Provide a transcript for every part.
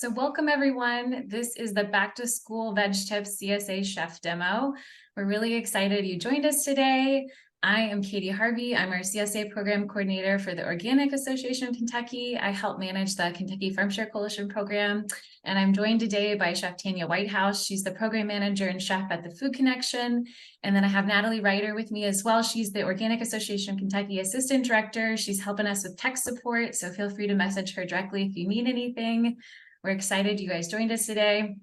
So welcome everyone. This is the Back to School Veg Tips CSA Chef Demo. We're really excited you joined us today. I am Katie Harvey. I'm our CSA Program Coordinator for the Organic Association of Kentucky. I help manage the Kentucky Farm Share Coalition program. And I'm joined today by Chef Tanya Whitehouse. She's the Program Manager and Chef at the Food Connection. And then I have Natalie Ryder with me as well. She's the Organic Association of Kentucky Assistant Director. She's helping us with tech support. So feel free to message her directly if you need anything. We're excited you guys joined us today.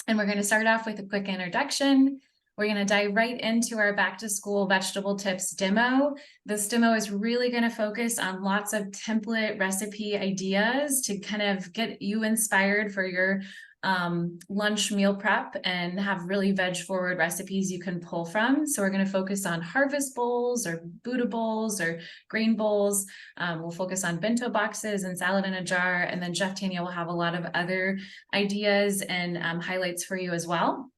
And we're going to start off with a quick introduction. We're going to dive right into our back to school vegetable tips demo. This demo is really going to focus on lots of template recipe ideas to kind of get you inspired for your lunch meal prep and have really veg forward recipes you can pull from. So we're going to focus on harvest bowls or Buddha bowls or grain bowls. We'll focus on bento boxes and salad in a jar. And then Chef Tanya will have a lot of other ideas and highlights for you as well.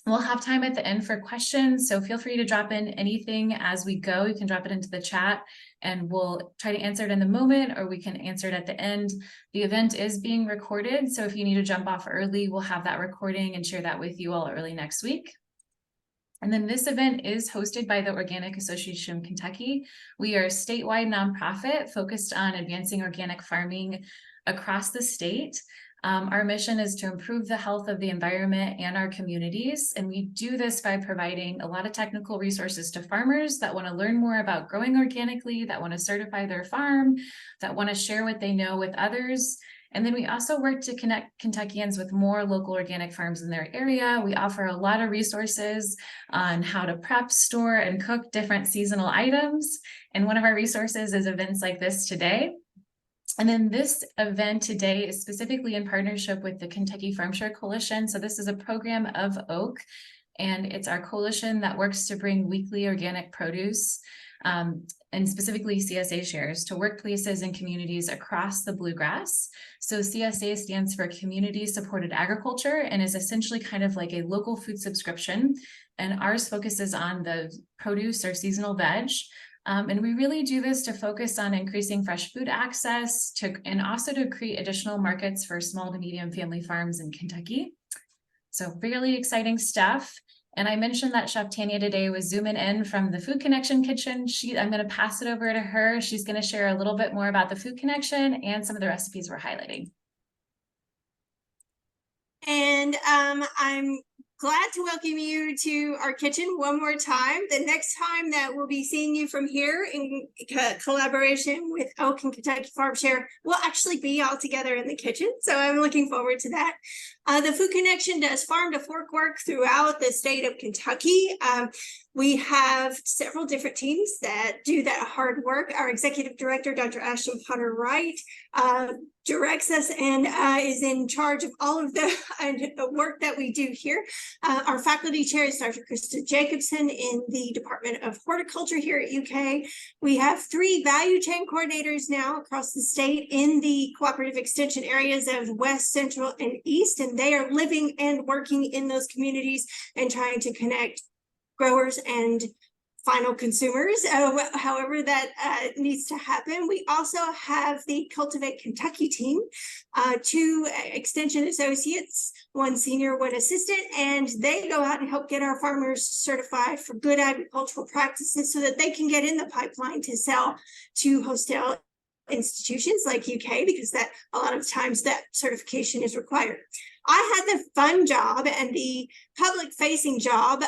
We'll have time at the end for questions, so feel free to drop in anything as we go. You can drop it into the chat and we'll try to answer it in the moment, or we can answer it at the end. The event is being recorded, so if you need to jump off early, we'll have that recording and share that with you all early next week. And then this event is hosted by the Organic Association of Kentucky. We are a statewide nonprofit focused on advancing organic farming across the state. Our mission is to improve the health of the environment and our communities, and we do this by providing a lot of technical resources to farmers that want to learn more about growing organically, that want to certify their farm, that want to share what they know with others. And then we also work to connect Kentuckians with more local organic farms in their area. We offer a lot of resources on how to prep, store, and cook different seasonal items. And one of our resources is events like this today. And then this event today is specifically in partnership with the Kentucky Farm Share Coalition. So this is a program of OAK, and it's our coalition that works to bring weekly organic produce and specifically CSA shares to workplaces and communities across the Bluegrass. So CSA stands for Community Supported Agriculture and is essentially kind of like a local food subscription. And ours focuses on the produce or seasonal veg. And we really do this to focus on increasing fresh food access and also to create additional markets for small to medium family farms in Kentucky. So really exciting stuff. And I mentioned that Chef Tanya today was zooming in from the Food Connection kitchen. I'm going to pass it over to her. She's going to share a little bit more about the Food Connection and some of the recipes we're highlighting. And I'm glad to welcome you to our kitchen one more time. The next time that we'll be seeing you from here in collaboration with Oak and Kentucky Farm Share, we'll actually be all together in the kitchen. So I'm looking forward to that. The Food Connection does farm to fork work throughout the state of Kentucky. We have several different teams that do that hard work. Our executive director, Dr. Ashton Potter Wright, directs us and is in charge of all of the work that we do here. Our faculty chair is Dr. Krista Jacobson in the Department of Horticulture here at UK. We have 3 value chain coordinators now across the state in the cooperative extension areas of West, Central, and East, and they are living and working in those communities and trying to connect growers and final consumers, however that needs to happen. We also have the Cultivate Kentucky team, 2 extension associates, 1 senior, 1 assistant, and they go out and help get our farmers certified for good agricultural practices so that they can get in the pipeline to sell to wholesale institutions like UK, because that a lot of times that certification is required. I had the fun job and the public facing job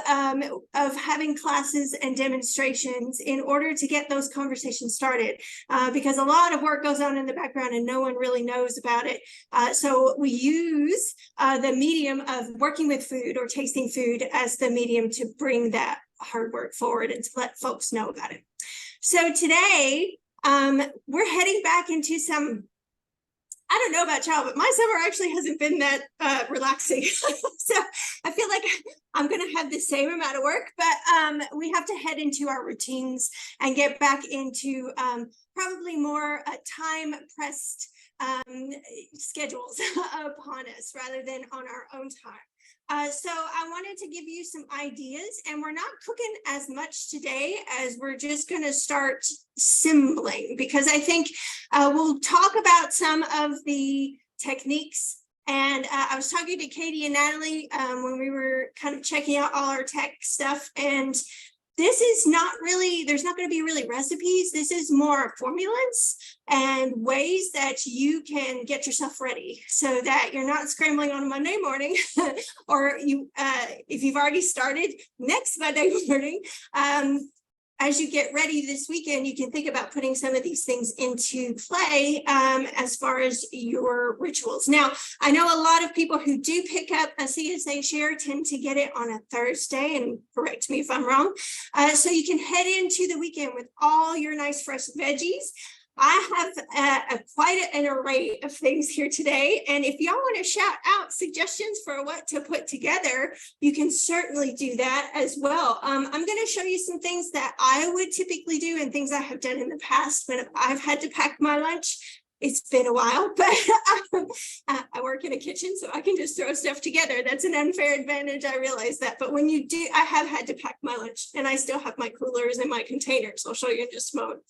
of having classes and demonstrations in order to get those conversations started, because a lot of work goes on in the background and no one really knows about it. So we use the medium of working with food or tasting food as the medium to bring that hard work forward and to let folks know about it. So today, we're heading back into some, I don't know about y'all, but my summer actually hasn't been that relaxing. So I feel like I'm going to have the same amount of work, but we have to head into our routines and get back into probably more time-pressed schedules upon us rather than on our own time. So I wanted to give you some ideas, and we're not cooking as much today as we're just going to start assembling, because I think we'll talk about some of the techniques And I was talking to Katie and Natalie when we were kind of checking out all our tech stuff. And this is not really, there's not going to be really recipes. This is more formulas and ways that you can get yourself ready so that you're not scrambling on a Monday morning or you, if you've already started next Monday morning. As you get ready this weekend, you can think about putting some of these things into play as far as your rituals. Now, I know a lot of people who do pick up a CSA share tend to get it on a Thursday, and correct me if I'm wrong. So you can head into the weekend with all your nice fresh veggies. I have quite an array of things here today. And if y'all want to shout out suggestions for what to put together, you can certainly do that as well. I'm going to show you some things that I would typically do and things I have done in the past when I've had to pack my lunch. It's been a while, but I work in a kitchen, so I can just throw stuff together. That's an unfair advantage. I realize that. But when you do, I have had to pack my lunch, and I still have my coolers and my containers. I'll show you in just a moment.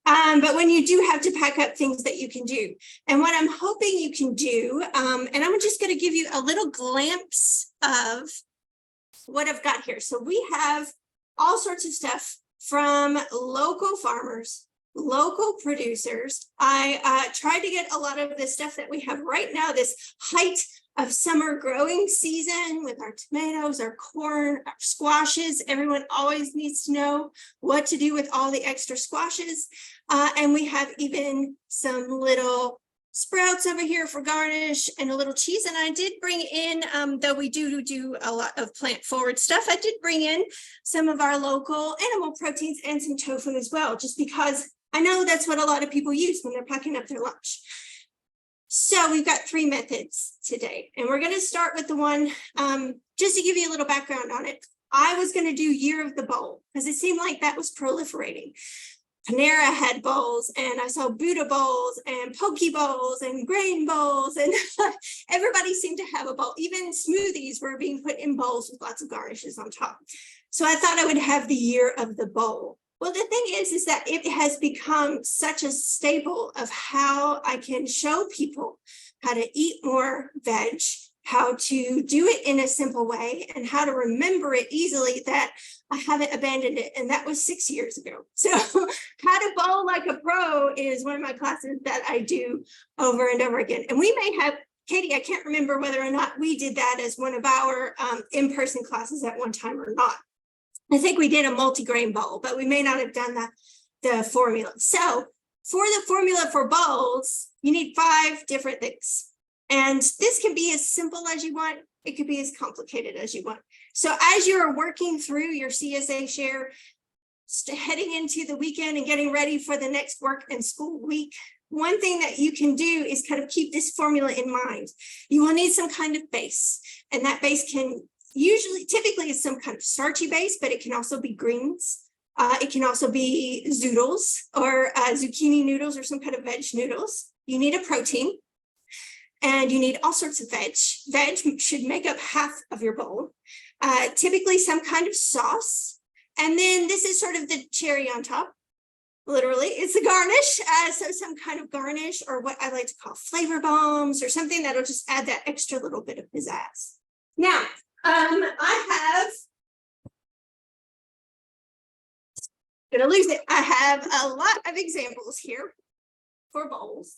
But when you do have to pack up things that you can do, and what I'm hoping you can do, and I'm just going to give you a little glimpse of what I've got here. So we have all sorts of stuff from local farmers, local producers. I tried to get a lot of the stuff that we have right now, this height of summer growing season with our tomatoes, our corn, our squashes. Everyone always needs to know what to do with all the extra squashes. And we have even some little sprouts over here for garnish and a little cheese. And I did bring in, though we do a lot of plant forward stuff, I did bring in some of our local animal proteins and some tofu as well, just because I know that's what a lot of people use when they're packing up their lunch. So we've got 3 methods today, and we're going to start with the one, just to give you a little background on it. I was going to do Year of the Bowl because it seemed like that was proliferating. Panera had bowls, and I saw Buddha bowls and poke bowls and grain bowls, and everybody seemed to have a bowl. Even smoothies were being put in bowls with lots of garnishes on top. So I thought I would have the Year of the Bowl. Well, the thing is that it has become such a staple of how I can show people how to eat more veg, how to do it in a simple way, and how to remember it easily, that I haven't abandoned it. And that was 6 years ago. So How to Bowl Like a Pro is one of my classes that I do over and over again. And we may have, Katie, I can't remember whether or not we did that as one of our in-person classes at one time or not. I think we did a multi-grain bowl, but we may not have done the formula. So for the formula for bowls, you need 5 different things. And this can be as simple as you want. It could be as complicated as you want. So as you're working through your CSA share, heading into the weekend and getting ready for the next work and school week, one thing that you can do is kind of keep this formula in mind. You will need some kind of base, and that base can typically is some kind of starchy base, but it can also be greens. It can also be zoodles or zucchini noodles or some kind of veg noodles. You need a protein, and you need all sorts of veg. Veg should make up half of your bowl. Typically some kind of sauce. And then this is sort of the cherry on top. Literally, it's the garnish. So some kind of garnish, or what I like to call flavor bombs, or something that'll just add that extra little bit of pizzazz. Now, I have a lot of examples here for bowls.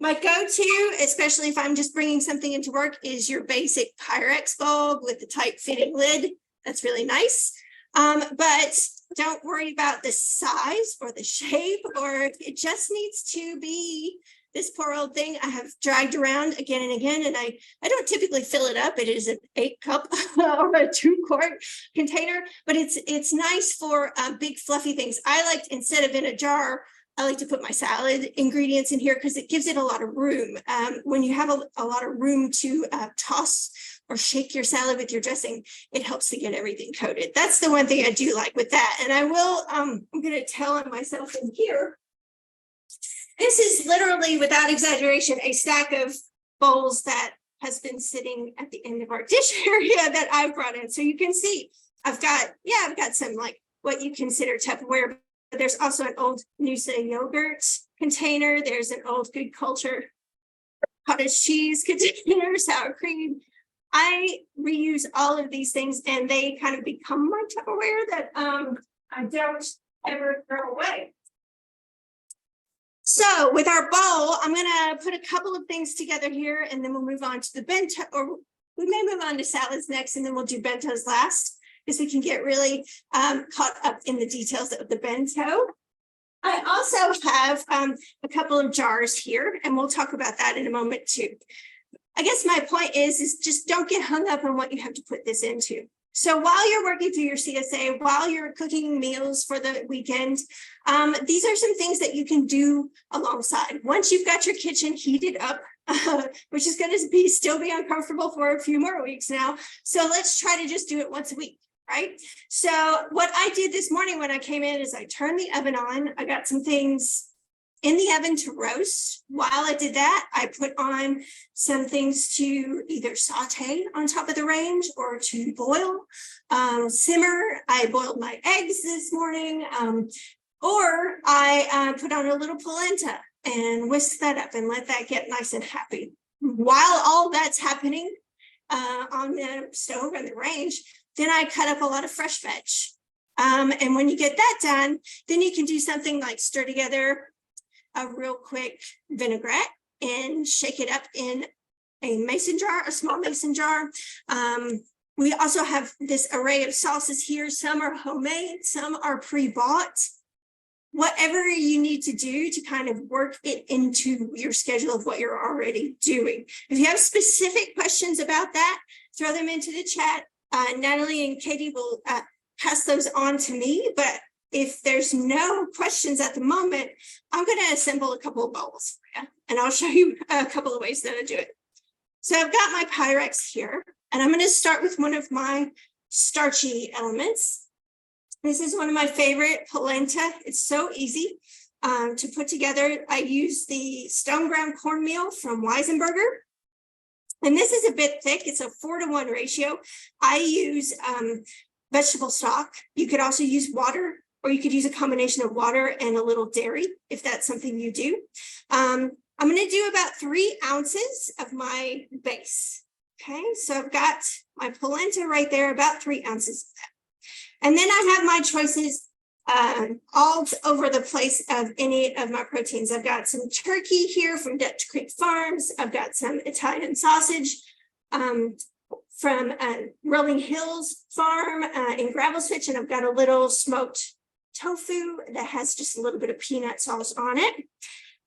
My go-to, especially if I'm just bringing something into work, is your basic Pyrex bowl with the tight fitting lid. That's really nice. But don't worry about the size or the shape, or it just needs to be this poor old thing I have dragged around again and again, and I don't typically fill it up. It is an 8-cup or a 2-quart container, but it's nice for big fluffy things. I like, instead of in a jar, I like to put my salad ingredients in here because it gives it a lot of room. When you have a lot of room to toss or shake your salad with your dressing, it helps to get everything coated. That's the one thing I do like with that. And I will, I'm going to tell on myself in here. This is literally, without exaggeration, a stack of bowls that has been sitting at the end of our dish area that I've brought in. So you can see I've got some like what you consider Tupperware, but there's also an old Noosa yogurt container. There's an old Good Culture cottage cheese container, sour cream. I reuse all of these things and they kind of become my Tupperware that I don't ever throw away. So with our bowl, I'm gonna put a couple of things together here and then we'll move on to the bento, or we may move on to salads next and then we'll do bentos last, because we can get really caught up in the details of the bento. I also have a couple of jars here and we'll talk about that in a moment too. I guess my point is just don't get hung up on what you have to put this into. So while you're working through your CSA, while you're cooking meals for the weekend, these are some things that you can do alongside. Once you've got your kitchen heated up, which is going to still be uncomfortable for a few more weeks now. So let's try to just do it once a week, right? So what I did this morning when I came in is I turned the oven on. I got some things in the oven to roast. While I did that, I put on some things to either saute on top of the range or to boil, simmer. I boiled my eggs this morning, or I put on a little polenta and whisk that up and let that get nice and happy. While all that's happening on the stove and the range, then I cut up a lot of fresh veg. And when you get that done, then you can do something like stir together a real quick vinaigrette and shake it up in a mason jar, a small mason jar. We also have this array of sauces here. Some are homemade, some are pre-bought. Whatever you need to do to kind of work it into your schedule of what you're already doing. If you have specific questions about that, throw them into the chat. Natalie and Katie will pass those on to me, but if there's no questions at the moment, I'm going to assemble a couple of bowls for you, and I'll show you a couple of ways that I do it. So I've got my Pyrex here, and I'm going to start with one of my starchy elements. This is one of my favorite, polenta. It's so easy to put together. I use the stone ground cornmeal from Weisenberger. And this is a bit thick. It's a 4-to-1 ratio. I use vegetable stock. You could also use water, or you could use a combination of water and a little dairy, if that's something you do. I'm going to do about 3 ounces of my base. Okay, so I've got my polenta right there, about 3 ounces of that. And then I have my choices all over the place of any of my proteins. I've got some turkey here from Dutch Creek Farms. I've got some Italian sausage from Rolling Hills Farm in Gravel Switch, and I've got a little smoked tofu that has just a little bit of peanut sauce on it.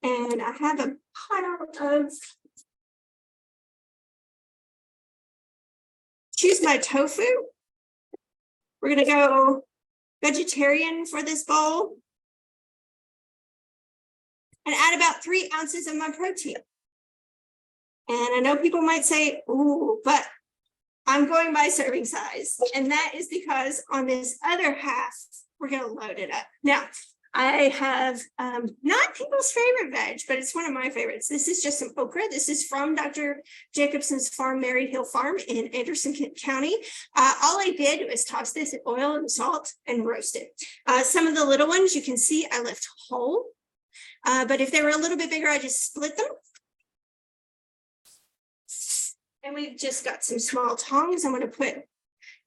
And I have a pile of, choose my tofu. We're going to go vegetarian for this bowl and add about 3 ounces of my protein. And I know people might say, ooh, but I'm going by serving size. And that is because on this other half, we're going to load it up. Now, I have not people's favorite veg, but it's one of my favorites. This is just some okra. This is from Dr. Jacobson's farm, Married Hill Farm in Anderson County. All I did was toss this in oil and salt and roast it. Some of the little ones you can see I left whole, but if they were a little bit bigger, I just split them. And we've just got some small tongs. I'm going to put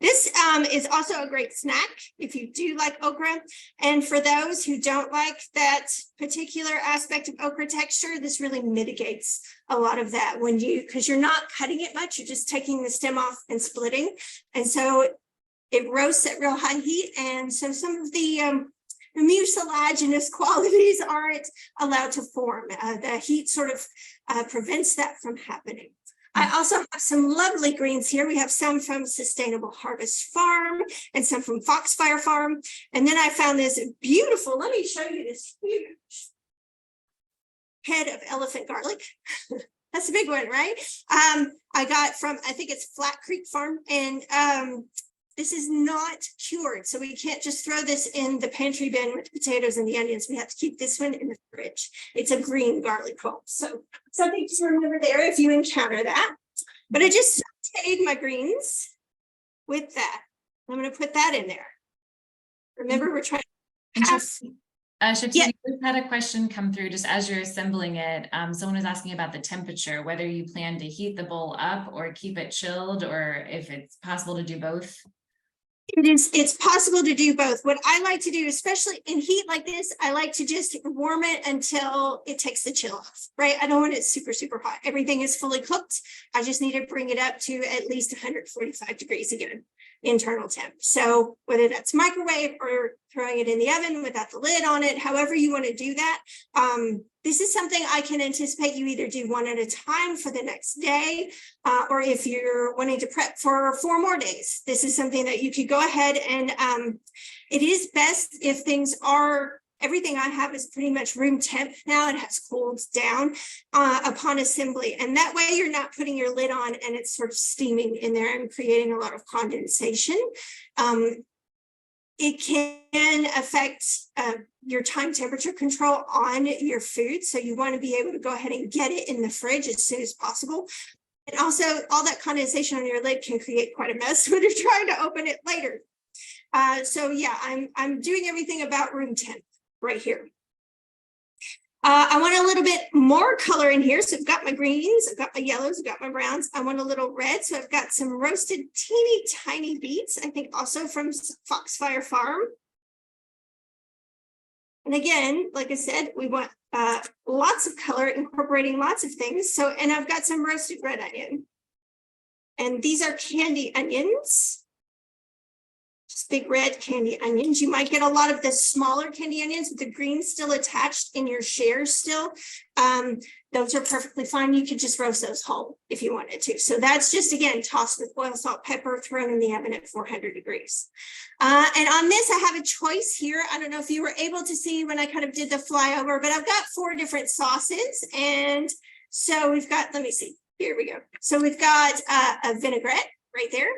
this is also a great snack if you do like okra. And for those who don't like that particular aspect of okra texture, this really mitigates a lot of that when because you're not cutting it much, you're just taking the stem off and splitting. And so it roasts at real high heat. And so some of the mucilaginous qualities aren't allowed to form. The heat sort of prevents that from happening. I also have some lovely greens here. We have some from Sustainable Harvest Farm and some from Foxfire Farm. And then I found this beautiful, let me show you this huge head of elephant garlic. That's a big one, right? I got from, I think it's Flat Creek Farm. And this is not cured. So we can't just throw this in the pantry bin with the potatoes and the onions. We have to keep this one in the fridge. It's a green garlic clove. So something to remember there if you encounter that. But I just sauteed my greens with that. I'm going to put that in there. Remember, we're trying to pass. Shakti, Yeah. we just had a question come through just as you're assembling it. Someone was asking about the temperature, whether you plan to heat the bowl up or keep it chilled, or if it's possible to do both. It's possible to do both. What I like to do, especially in heat like this, I like to just warm it until it takes the chill off, right? I don't want it super, super hot. Everything is fully cooked. I just need to bring it up to at least 145 degrees again, internal temp. So whether that's microwave or throwing it in the oven without the lid on it, however you want to do that. This is something I can anticipate you either do one at a time for the next day, or if you're wanting to prep for 4 more days, this is something that you could go ahead and it is best if things are, everything I have is pretty much room temp now. It has cooled down upon assembly. And that way you're not putting your lid on and it's sort of steaming in there and creating a lot of condensation. It can affect your time temperature control on your food. So you want to be able to go ahead and get it in the fridge as soon as possible. And also all that condensation on your lid can create quite a mess when you're trying to open it later. So yeah, I'm doing everything about room temp right here. I want a little bit more color in here. So I've got my greens, I've got my yellows, I've got my browns. I want a little red. So I've got some roasted teeny tiny beets, I think also from Foxfire Farm. And again, like I said, we want lots of color, incorporating lots of things. So, and I've got some roasted red onion. And these are candy onions. Just big red candy onions. You might get a lot of the smaller candy onions with the green still attached in your shares still. Those are perfectly fine. You could just roast those whole if you wanted to. So that's just, again, tossed with oil, salt, pepper, thrown in the oven at 400 degrees. And on this, I have a choice here. I don't know if you were able to see when I kind of did the flyover, but I've got 4 different sauces. And so we've got, let me see, here we go. So we've got a vinaigrette right there.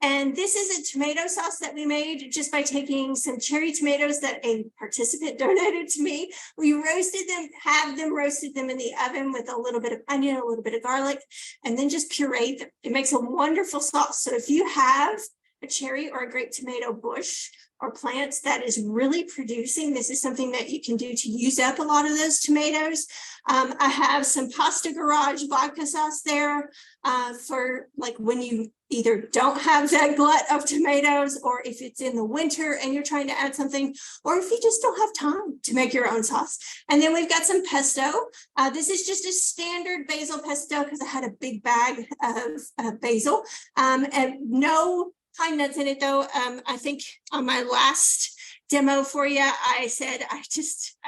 And this is a tomato sauce that we made just by taking some cherry tomatoes that a participant donated to me. We roasted them, roasted them in the oven with a little bit of onion, a little bit of garlic, and then just pureed them. It makes a wonderful sauce. So if you have a cherry or a grape tomato bush or plants that is really producing, this is something that you can do to use up a lot of those tomatoes. I have some Pasta Garage vodka sauce there for like when you either don't have that glut of tomatoes, or if it's in the winter and you're trying to add something, or if you just don't have time to make your own sauce. And then we've got some pesto. This is just a standard basil pesto because I had a big bag of basil and no pine nuts in it though. I think on my last demo for you, I said I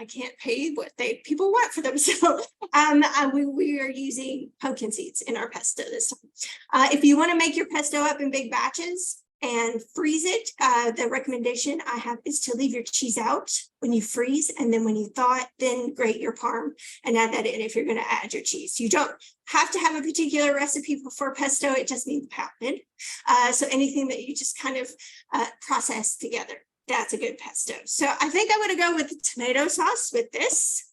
can't pay what people want for them. So we are using pumpkin seeds in our pesto this time. If you want to make your pesto up in big batches and freeze it, the recommendation I have is to leave your cheese out when you freeze, and then when you thaw it, then grate your parm and add that in if you're going to add your cheese. You don't have to have a particular recipe for pesto, it just needs pounded. So anything that you just kind of process together, that's a good pesto. So I think I'm going to go with the tomato sauce with this.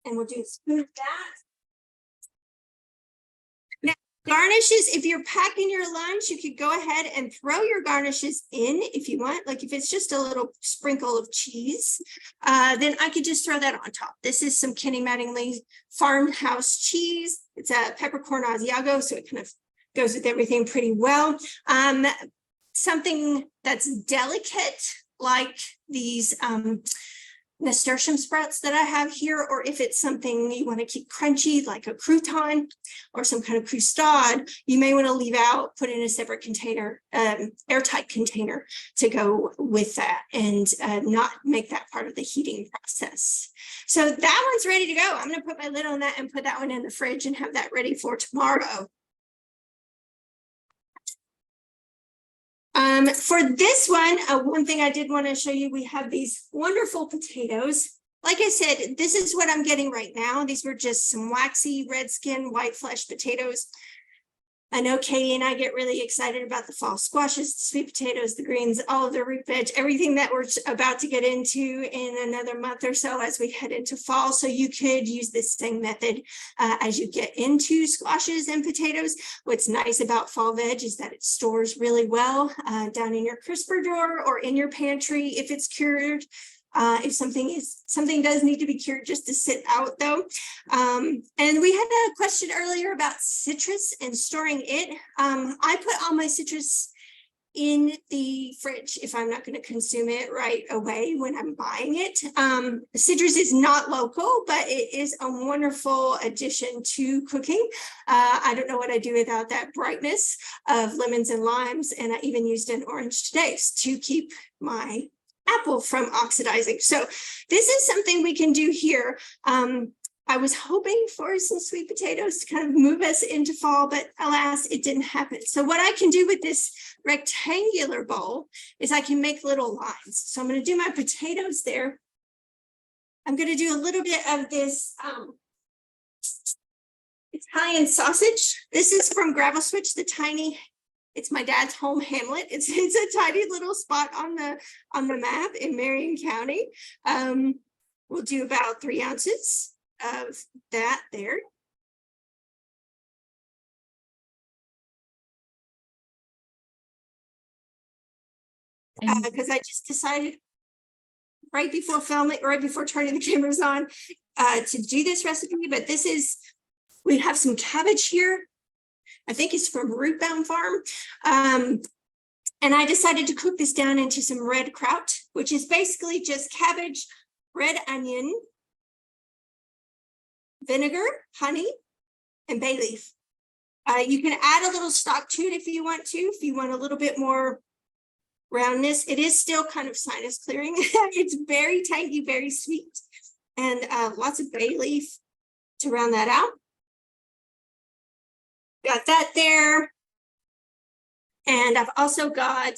And we'll do a spoon of that. Now, garnishes, if you're packing your lunch, you could go ahead and throw your garnishes in if you want. Like if it's just a little sprinkle of cheese, then I could just throw that on top. This is some Kenny Mattingly farmhouse cheese. It's a peppercorn Asiago, so it kind of goes with everything pretty well. Something that's delicate, like these nasturtium sprouts that I have here, or if it's something you want to keep crunchy, like a crouton or some kind of croustade, you may want to leave out, put in a separate container, airtight container to go with that, and not make that part of the heating process. So that one's ready to go. I'm going to put my lid on that and put that one in the fridge and have that ready for tomorrow. For this one thing I did want to show you, we have these wonderful potatoes. Like I said, this is what I'm getting right now. These were just some waxy red skin, white flesh potatoes. I know Katie and I get really excited about the fall squashes, the sweet potatoes, the greens, all of the root veg, everything that we're about to get into in another month or so as we head into fall. So you could use this same method as you get into squashes and potatoes. What's nice about fall veg is that it stores really well down in your crisper drawer or in your pantry if it's cured. If something does need to be cured just to sit out though. And we had a question earlier about citrus and storing it. I put all my citrus in the fridge if I'm not going to consume it right away when I'm buying it. Citrus is not local, but it is a wonderful addition to cooking. I don't know what I do without that brightness of lemons and limes, and I even used an orange today to keep my apple from oxidizing. So this is something we can do here. I was hoping for some sweet potatoes to kind of move us into fall, but alas, it didn't happen. So what I can do with this rectangular bowl is I can make little lines. So I'm going to do my potatoes there. I'm going to do a little bit of this Italian sausage. This is from Gravel Switch, it's my dad's home hamlet. It's a tiny little spot on the map in Marion County. We'll do about 3 ounces of that there. Because I just decided right before filming, right before turning the cameras on, to do this recipe. But we have some cabbage here. I think it's from Rootbound Farm. And I decided to cook this down into some red kraut, which is basically just cabbage, red onion, vinegar, honey, and bay leaf. You can add a little stock to it if you want a little bit more roundness. It is still kind of sinus clearing. It's very tangy, very sweet, and lots of bay leaf to round that out. Got that there. And I've also got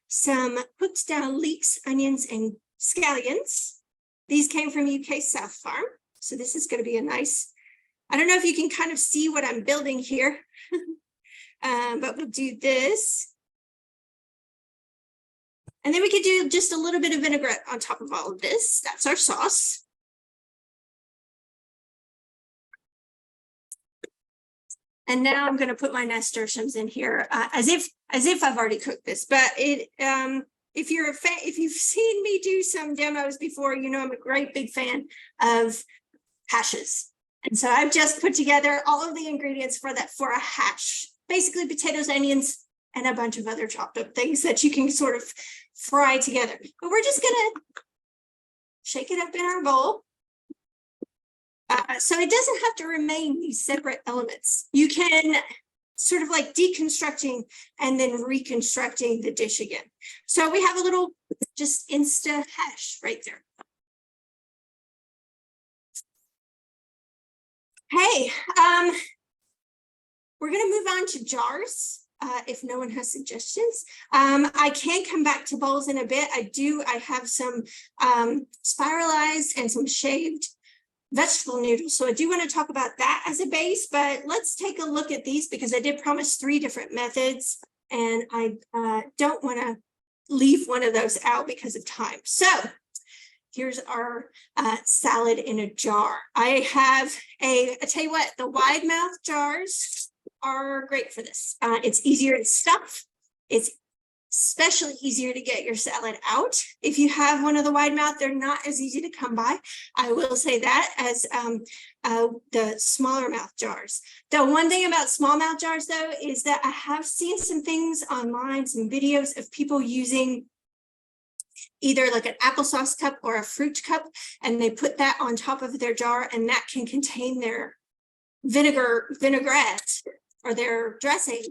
some cooked down leeks, onions, and scallions. These came from UK South Farm. So this is going to be a nice, I don't know if you can kind of see what I'm building here, but we'll do this. And then we could do just a little bit of vinaigrette on top of all of this. That's our sauce. And now I'm going to put my nasturtiums in here as if I've already cooked this. But if you're a fan, if you've seen me do some demos before, you know I'm a great big fan of hashes. And so I've just put together all of the ingredients for a hash. Basically potatoes, onions, and a bunch of other chopped up things that you can sort of fry together. But we're just going to shake it up in our bowl. So it doesn't have to remain these separate elements. You can sort of like deconstructing and then reconstructing the dish again. So we have a little just Insta hash right there. Hey, we're going to move on to jars. If no one has suggestions, I can come back to bowls in a bit. I have some spiralized and some shaved vegetable noodles. So I do want to talk about that as a base, but let's take a look at these because I did promise 3 different methods and I don't want to leave one of those out because of time. So here's our salad in a jar. I tell you what, the wide mouth jars are great for this. It's easier to stuff. It's especially easier to get your salad out. If you have one of the wide mouth, they're not as easy to come by. I will say that as the smaller mouth jars. The one thing about small mouth jars though, is that I have seen some things online, some videos of people using either like an applesauce cup or a fruit cup, and they put that on top of their jar and that can contain their vinaigrette or their dressing.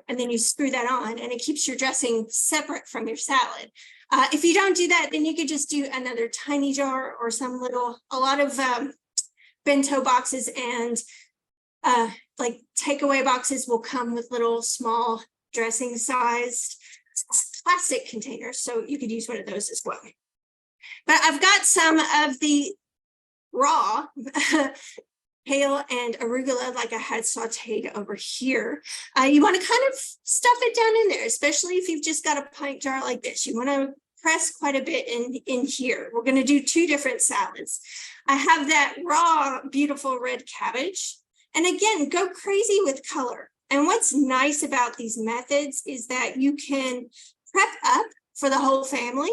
And then you screw that on and it keeps your dressing separate from your salad. If you don't do that, then you could just do another tiny jar or a lot of bento boxes and like takeaway boxes will come with little small dressing sized plastic containers. So you could use one of those as well. But I've got some of the raw kale and arugula like I had sauteed over here. You want to kind of stuff it down in there, especially if you've just got a pint jar like this. You want to press quite a bit in here. We're going to do 2 different salads. I have that raw, beautiful red cabbage. And again, go crazy with color. And what's nice about these methods is that you can prep up for the whole family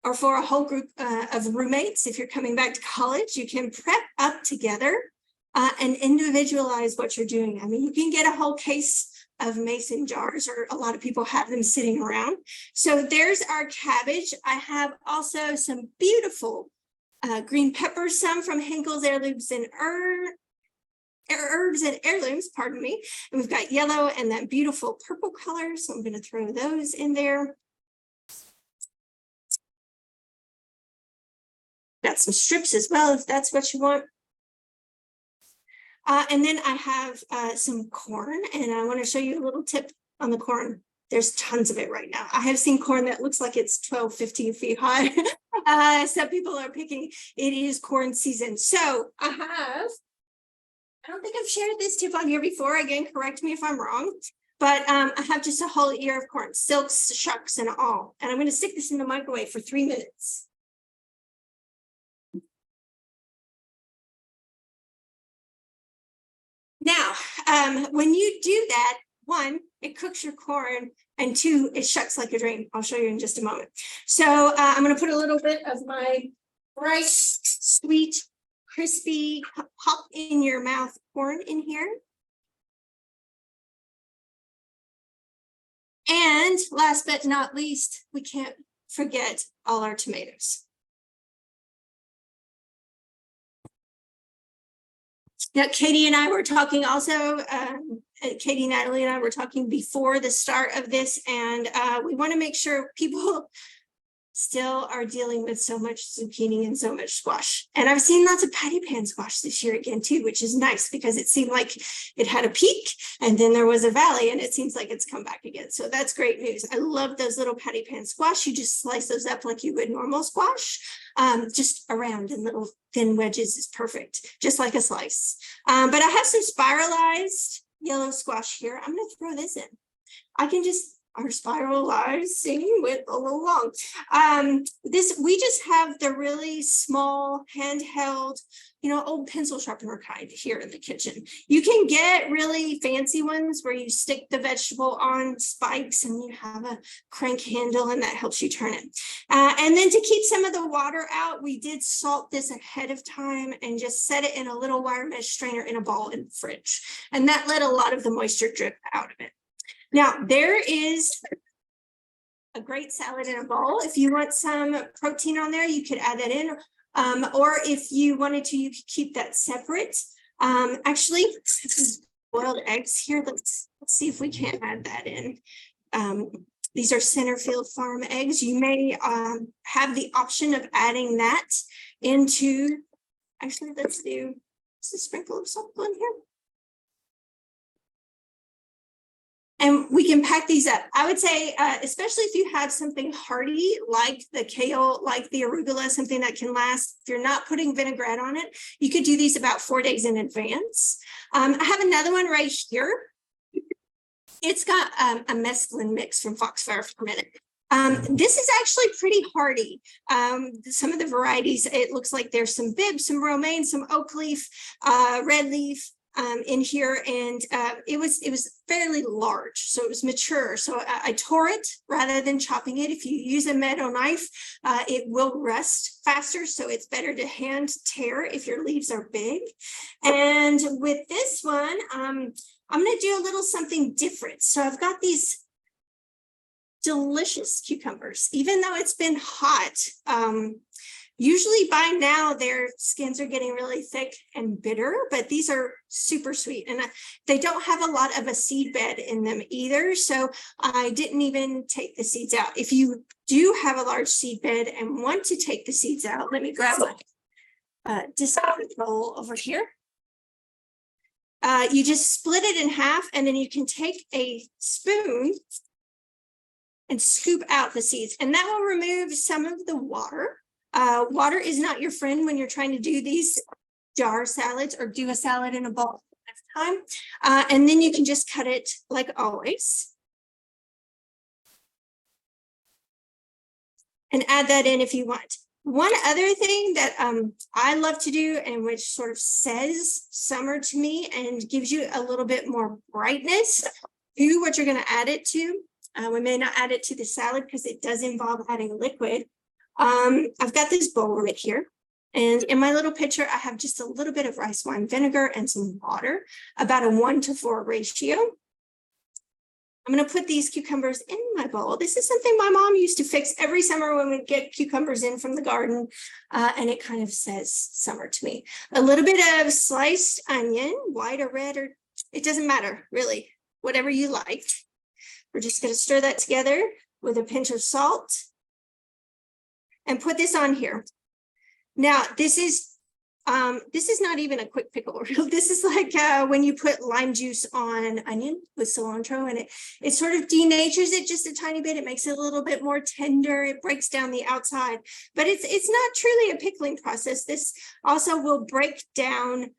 or for a whole group of roommates. If you're coming back to college, you can prep up together and individualize what you're doing. I mean, you can get a whole case of mason jars, or a lot of people have them sitting around. So there's our cabbage. I have also some beautiful green peppers, some from Henkel's Heirlooms and Herbs and Heirlooms, pardon me. And we've got yellow and that beautiful purple color. So I'm going to throw those in there. Got some strips as well, if that's what you want. And then I have some corn, and I want to show you a little tip on the corn. There's tons of it right now. I have seen corn that looks like it's 12, 15 feet high. Some people are picking, it is corn season. So I don't think I've shared this tip on here before. Again, correct me if I'm wrong. But I have just a whole ear of corn, silks, shucks, and all. And I'm going to stick this in the microwave for 3 minutes. Now, when you do that, 1, it cooks your corn, and 2, it shucks like a dream. I'll show you in just a moment. So I'm going to put a little bit of my bright, sweet, crispy, pop in your mouth corn in here. And last but not least, we can't forget all our tomatoes. Now, Katie and I were talking also, Katie, Natalie and I were talking before the start of this, and we want to make sure people still are dealing with so much zucchini and so much squash. And I've seen lots of patty pan squash this year again too, which is nice because it seemed like it had a peak and then there was a valley, and it seems like it's come back again. So that's great news. I love those little patty pan squash. You just slice those up like you would normal squash, just around in little thin wedges is perfect, just like a slice. But I have some spiralized yellow squash here. I'm going to throw this in. I can just our spiralizing with all along. We just have the really small handheld, old pencil sharpener kind here in the kitchen. You can get really fancy ones where you stick the vegetable on spikes and you have a crank handle and that helps you turn it. And then to keep some of the water out, we did salt this ahead of time and just set it in a little wire mesh strainer in a ball in the fridge. And that let a lot of the moisture drip out of it. Now, there is a great salad in a bowl. If you want some protein on there, you could add that in. Or if you wanted to, you could keep that separate. Actually, boiled eggs here. Let's see if we can add that in. These are Centerfield Farm eggs. You may have the option of adding that into, actually, let's do just a sprinkle of salt in here. And we can pack these up. I would say, especially if you have something hearty like the kale, like the arugula, something that can last, if you're not putting vinaigrette on it, you could do these about 4 days in advance. I have another one right here. It's got a mesclun mix from Foxfire Fermented. This is actually pretty hardy. Some of the varieties, it looks like there's some Bibb, some romaine, some oak leaf, red leaf, in here, and it was fairly large, so it was mature. So I tore it rather than chopping it. If you use a metal knife, it will rust faster, so it's better to hand tear if your leaves are big. And with this one, I'm going to do a little something different. So I've got these delicious cucumbers, even though it's been hot. Usually by now their skins are getting really thick and bitter, but these are super sweet, and they don't have a lot of a seed bed in them either. So I didn't even take the seeds out. If you do have a large seed bed and want to take the seeds out, let me grab my disc bowl over here. You just split it in half, and then you can take a spoon and scoop out the seeds, and that will remove some of the water. Water is not your friend when you're trying to do these jar salads or do a salad in a bowl at a time. And then you can just cut it like always. And add that in if you want. One other thing that I love to do, and which sort of says summer to me and gives you a little bit more brightness to what you're going to add it to. We may not add it to the salad because it does involve adding liquid. I've got this bowl right here. And in my little pitcher, I have just a little bit of rice wine vinegar and some water, about a 1-to-4 ratio. I'm going to put these cucumbers in my bowl. This is something my mom used to fix every summer when we'd get cucumbers in from the garden. And it kind of says summer to me. A little bit of sliced onion, white or red, or it doesn't matter, really, whatever you like. We're just going to stir that together with a pinch of salt and put this on here. Now, this is not even a quick pickle. This is like when you put lime juice on onion with cilantro, and it sort of denatures it just a tiny bit. It makes it a little bit more tender. It breaks down the outside, but it's not truly a pickling process. This also will break down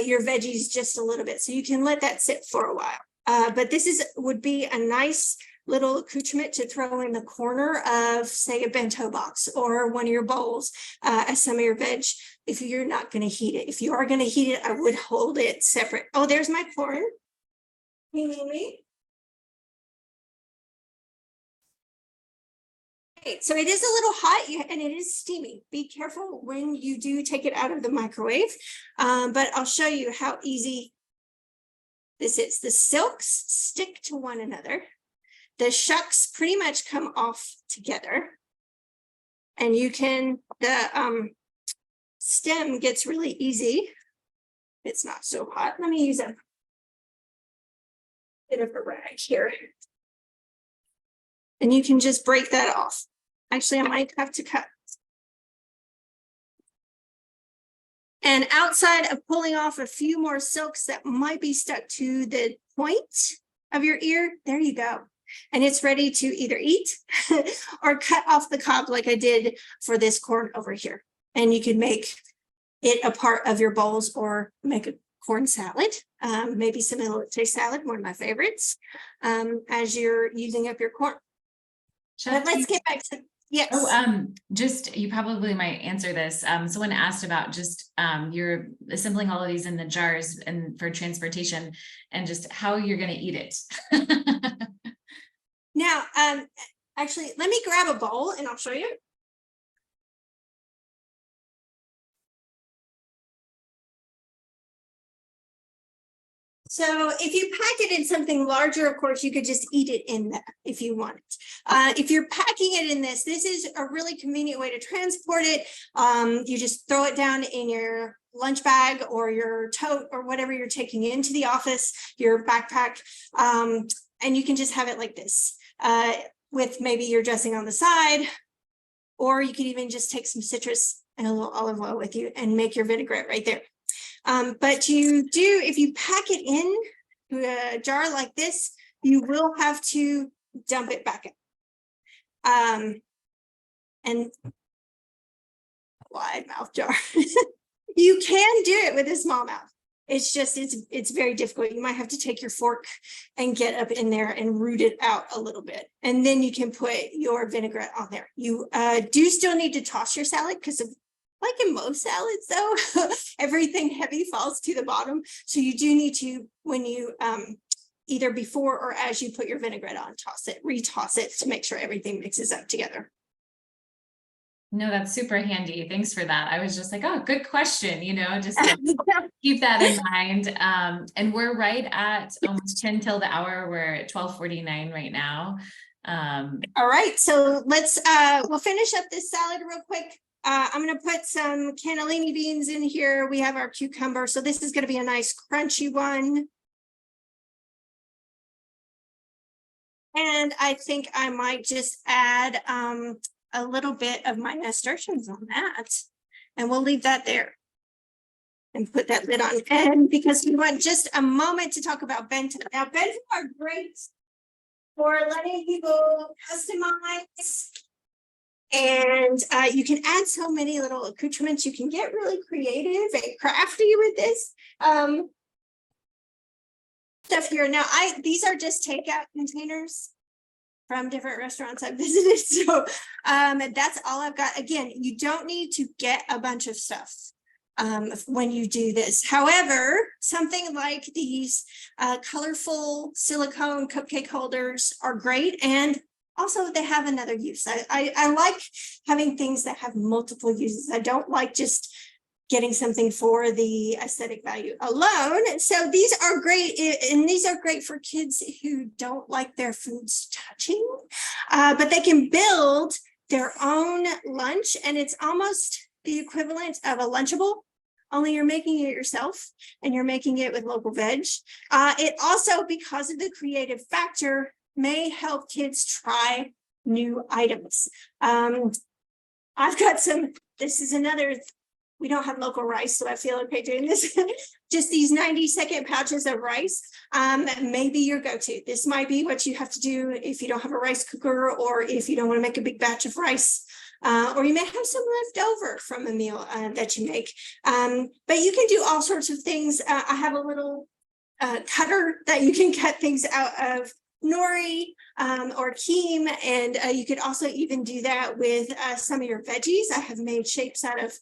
your veggies just a little bit, so you can let that sit for a while. But this would be a nice little accoutrement to throw in the corner of, say, a bento box or one of your bowls as some of your veg. If you're not going to heat it, if you are going to heat it, I would hold it separate. Oh, there's my corn. Okay, so it is a little hot and it is steamy. Be careful when you do take it out of the microwave, but I'll show you how easy this is. The silks stick to one another. The shucks pretty much come off together, and the stem gets really easy. It's not so hot. Let me use a bit of a rag here. And you can just break that off. Actually, I might have to cut. And outside of pulling off a few more silks that might be stuck to the point of your ear, there you go. And it's ready to either eat or cut off the cob like I did for this corn over here. And you can make it a part of your bowls or make a corn salad, maybe some elote salad, one of my favorites, as you're using up your corn. But let's get back to, yes. Oh, just, you probably might answer this. Someone asked about just you're assembling all of these in the jars and for transportation and just how you're going to eat it. Now, actually, let me grab a bowl and I'll show you. So if you pack it in something larger, of course, you could just eat it in that if you want it. If you're packing it in this is a really convenient way to transport it. You just throw it down in your lunch bag or your tote or whatever you're taking into the office, your backpack, and you can just have it like this with maybe your dressing on the side, or you could even just take some citrus and a little olive oil with you and make your vinaigrette right there. But if you pack it in a jar like this, you will have to dump it back in. And wide mouth jar. You can do it with a small mouth. It's just, it's very difficult. You might have to take your fork and get up in there and root it out a little bit. And then you can put your vinaigrette on there. You do still need to toss your salad because of, like in most salads though, everything heavy falls to the bottom. So you do need to, when you either before or as you put your vinaigrette on, retoss it to make sure everything mixes up together. No, that's super handy. Thanks for that. I was just like, oh, good question, just to keep that in mind. And we're right at almost 10 till the hour. We're at 12:49 right now. All right, so let's, we'll finish up this salad real quick. I'm going to put some cannellini beans in here. We have our cucumber. So this is going to be a nice crunchy one. And I think I might just add a little bit of my nasturtiums on that. And we'll leave that there. And put that lid on. And because we want just a moment to talk about bento. Now, bento are great for letting people customize And you can add so many little accoutrements. You can get really creative and crafty with this stuff here. Now, these are just takeout containers from different restaurants I've visited. So that's all I've got. Again, you don't need to get a bunch of stuff when you do this. However, something like these colorful silicone cupcake holders are great, and also they have another use. I like having things that have multiple uses. I don't like just getting something for the aesthetic value alone. So these are great, and these are great for kids who don't like their foods touching, but they can build their own lunch, and it's almost the equivalent of a Lunchable, only you're making it yourself and you're making it with local veg. It also, because of the creative factor, may help kids try new items. I've got some, this is another, we don't have local rice, so I feel okay doing this. Just these 90-second pouches of rice, maybe your go-to. This might be what you have to do if you don't have a rice cooker, or if you don't want to make a big batch of rice. Or you may have some left over from a meal that you make. But you can do all sorts of things. I have a little cutter that you can cut things out of nori or keem, and you could also even do that with some of your veggies. I have made shapes out of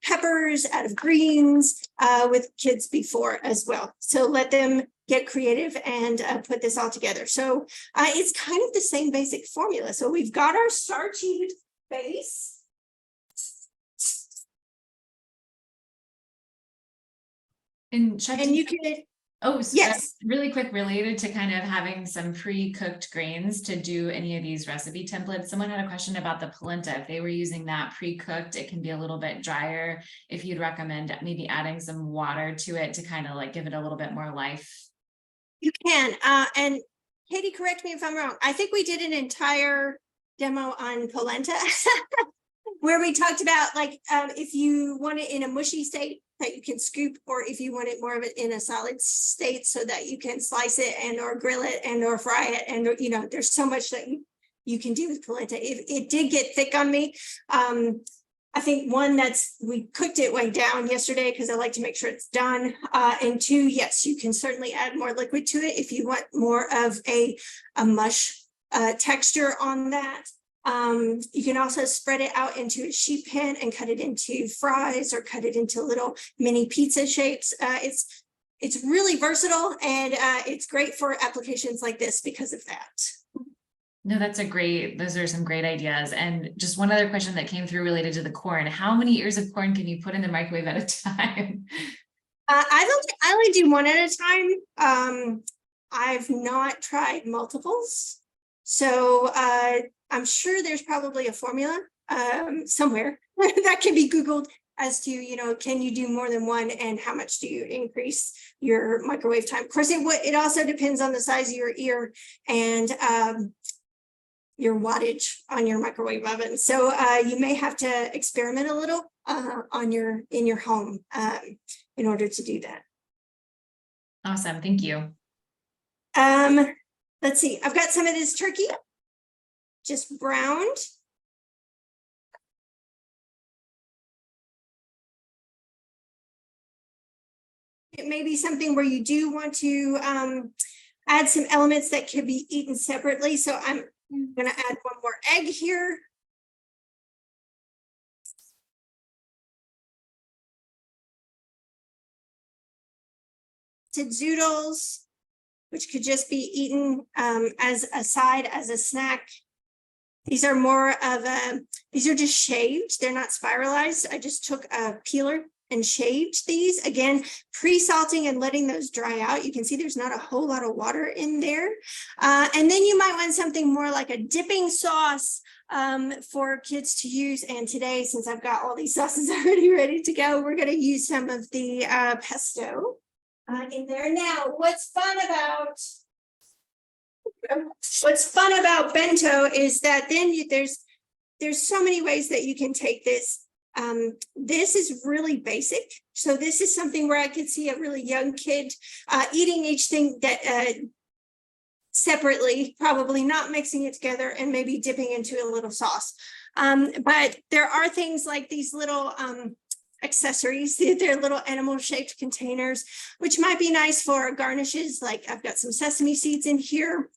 peppers, out of greens with kids before as well. So let them get creative and put this all together. So it's kind of the same basic formula. So we've got our starchy base. And Chef, And you can, yes, really quick, related to kind of having some pre-cooked grains to do any of these recipe templates. Someone had a question about the polenta. If they were using that pre-cooked, it can be a little bit drier. If you'd recommend maybe adding some water to it to kind of like give it a little bit more life. You can. And Katie, correct me if I'm wrong. I think we did an entire demo on polenta where we talked about like if you want it in a mushy state that you can scoop, or if you want it more of it in a solid state so that you can slice it and or grill it and or fry it, and you know, there's so much that you can do with polenta. If it did get thick on me, I think one, we cooked it way down yesterday because I like to make sure it's done. And two, yes, you can certainly add more liquid to it if you want more of a mush texture on that. You can also spread it out into a sheet pan and cut it into fries or cut it into little mini pizza shapes. It's really versatile, and it's great for applications like this because of that. No, those are some great ideas. And just one other question that came through related to the corn. How many ears of corn can you put in the microwave at a time? I only do one at a time. I've not tried multiples. So I'm sure there's probably a formula somewhere that can be Googled as to, you know, can you do more than one, and how much do you increase your microwave time? Of course, it also depends on the size of your ear and your wattage on your microwave oven. So you may have to experiment a little in your home in order to do that. Awesome, thank you. Let's see, I've got some of this turkey just browned. It may be something where you do want to add some elements that could be eaten separately. So I'm going to add one more egg here. To zoodles, which could just be eaten as a side, as a snack. These are more of these are just shaved. They're not spiralized. I just took a peeler and shaved these. Again, pre-salting and letting those dry out. You can see there's not a whole lot of water in there. And then you might want something more like a dipping sauce for kids to use. And today, since I've got all these sauces already ready to go, we're going to use some of the pesto in there. Now, what's fun about bento is that then there's so many ways that you can take this. This is really basic. So this is something where I could see a really young kid eating each thing that separately, probably not mixing it together, and maybe dipping into a little sauce. But there are things like these little accessories. They're little animal shaped containers, which might be nice for garnishes. Like I've got some sesame seeds in here.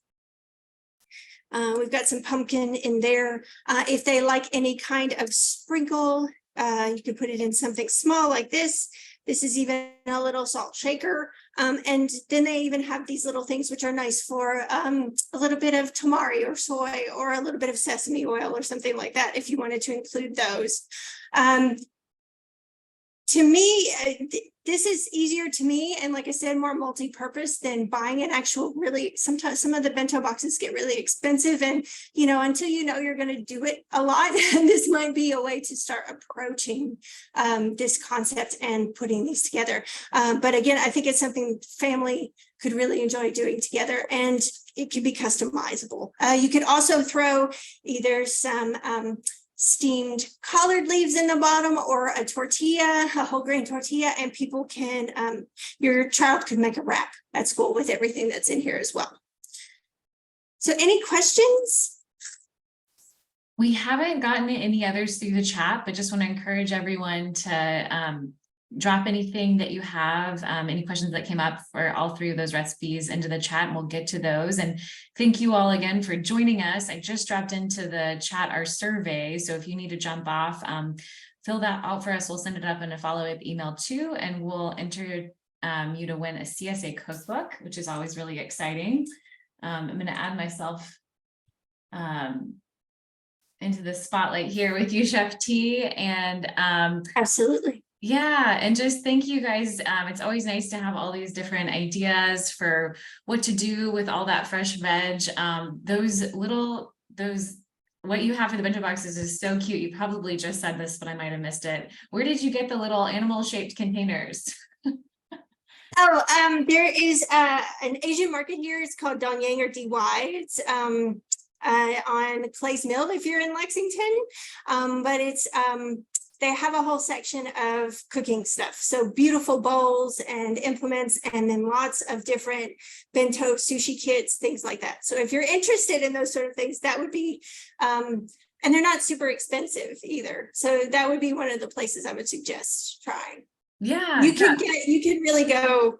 We've got some pumpkin in there. If they like any kind of sprinkle, you could put it in something small like this. This is even a little salt shaker. And then they even have these little things which are nice for a little bit of tamari or soy or a little bit of sesame oil or something like that, if you wanted to include those. To me, this is easier to me, and like I said, more multi-purpose than buying an actual really. Sometimes some of the bento boxes get really expensive, and until you're going to do it a lot, this might be a way to start approaching this concept and putting these together. But again, I think it's something family could really enjoy doing together, and it can be customizable. You could also throw either some steamed collard leaves in the bottom or a tortilla, a whole grain tortilla, and people can, your child could make a wrap at school with everything that's in here as well. So any questions? We haven't gotten any others through the chat, but just want to encourage everyone to drop anything that you have, any questions that came up for all three of those recipes into the chat, and we'll get to those. And thank you all again for joining us. I just dropped into the chat our survey, so if you need to jump off, fill that out for us. We'll send it up in a follow-up email too, and we'll enter you to win a CSA cookbook, which is always really exciting. I'm going to add myself into the spotlight here with you, Chef T, and Absolutely. yeah, and just thank you guys. It's always nice to have all these different ideas for what to do with all that fresh veg. What you have for the bento boxes is so cute. You probably just said this, but I might have missed it. Where did you get the little animal shaped containers? Oh, there is an Asian market here. It's called Dongyang or DY. It's on Clay's Mill if you're in Lexington. But it's they have a whole section of cooking stuff. So beautiful bowls and implements, and then lots of different bento sushi kits, things like that. So if you're interested in those sort of things, that would be, and they're not super expensive either. So that would be one of the places I would suggest trying. Yeah. You can really go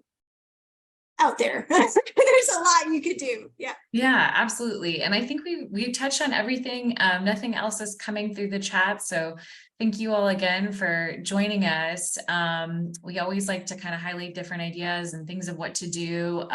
out there. There's a lot you could do. Yeah, absolutely. And I think we touched on everything. Nothing else is coming through the chat, so thank you all again for joining us. We always like to kind of highlight different ideas and things of what to do.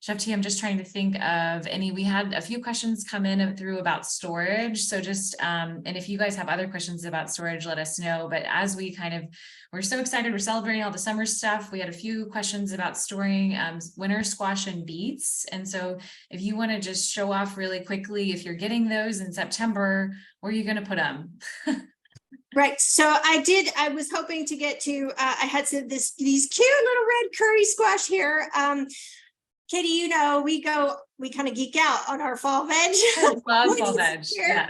Chef T, I'm just trying to think of any. We had a few questions come in through about storage. So just, and if you guys have other questions about storage, let us know. But as we're so excited, we're celebrating all the summer stuff. We had a few questions about storing winter squash and beets. And so if you want to just show off really quickly, if you're getting those in September, where are you going to put them? Right. So I was hoping to get to, I had these cute little red curry squash here. Katie, we kind of geek out on our fall veg. Love fall veg. Yeah.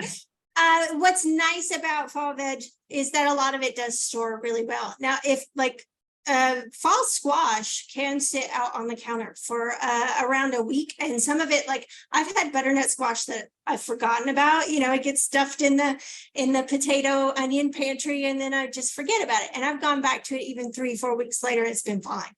What's nice about fall veg is that a lot of it does store really well. Now, if fall squash can sit out on the counter for around a week, and some of it, like I've had butternut squash that I've forgotten about. It gets stuffed in the potato onion pantry, and then I just forget about it. And I've gone back to it even 3-4 weeks later. It's been fine.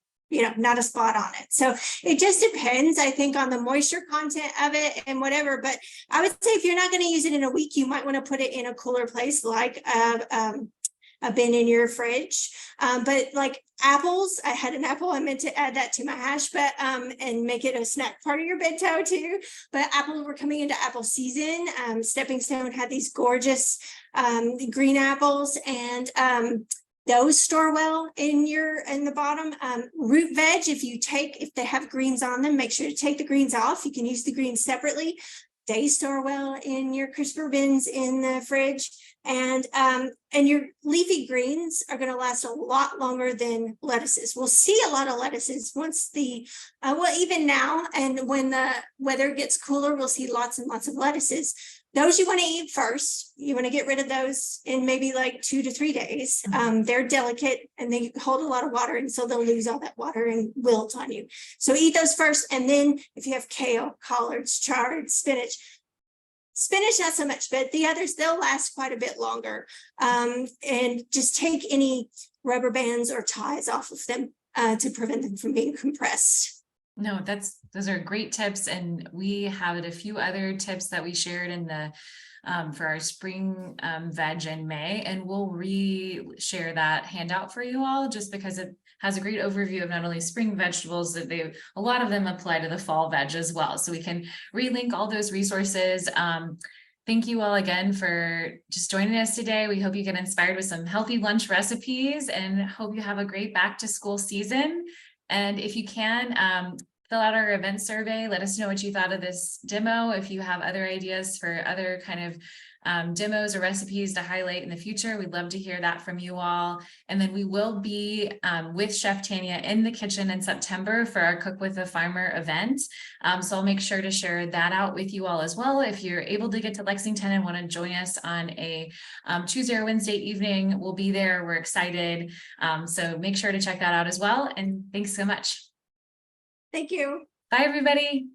Not a spot on it. So it just depends, I think, on the moisture content of it and whatever. But I would say if you're not going to use it in a week, you might want to put it in a cooler place, like a bin in your fridge. But like apples, I had an apple. I meant to add that to my hash, but and make it a snack part of your bento too. But apples were coming into apple season. Stepping Stone had these gorgeous green apples, and those store well in the bottom. Root veg, if they have greens on them, make sure to take the greens off. You can use the greens separately. They store well in your crisper bins in the fridge. And your leafy greens are going to last a lot longer than lettuces. We'll see a lot of lettuces once even now, and when the weather gets cooler, we'll see lots and lots of lettuces. Those you want to eat first. You want to get rid of those in maybe like 2 to 3 days. They're delicate and they hold a lot of water, and so they'll lose all that water and wilt on you. So eat those first, and then if you have kale, collards, chard, spinach, Spinach, not so much, but the others, they'll last quite a bit longer. And just take any rubber bands or ties off of them to prevent them from being compressed. No, those are great tips. And we have a few other tips that we shared in the for our spring veg in May, and we'll re-share that handout for you all just because it has a great overview of not only spring vegetables, that a lot of them apply to the fall veg as well. So we can relink all those resources. Thank you all again for just joining us today. We hope you get inspired with some healthy lunch recipes and hope you have a great back to school season. And if you can, fill out our event survey. Let us know what you thought of this demo. If you have other ideas for other kind of demos or recipes to highlight in the future, we'd love to hear that from you all. And then we will be with Chef Tanya in the kitchen in September for our Cook with a Farmer event. So I'll make sure to share that out with you all as well. If you're able to get to Lexington and want to join us on a Tuesday or Wednesday evening, we'll be there. We're excited. So make sure to check that out as well. And thanks so much. Thank you. Bye, everybody.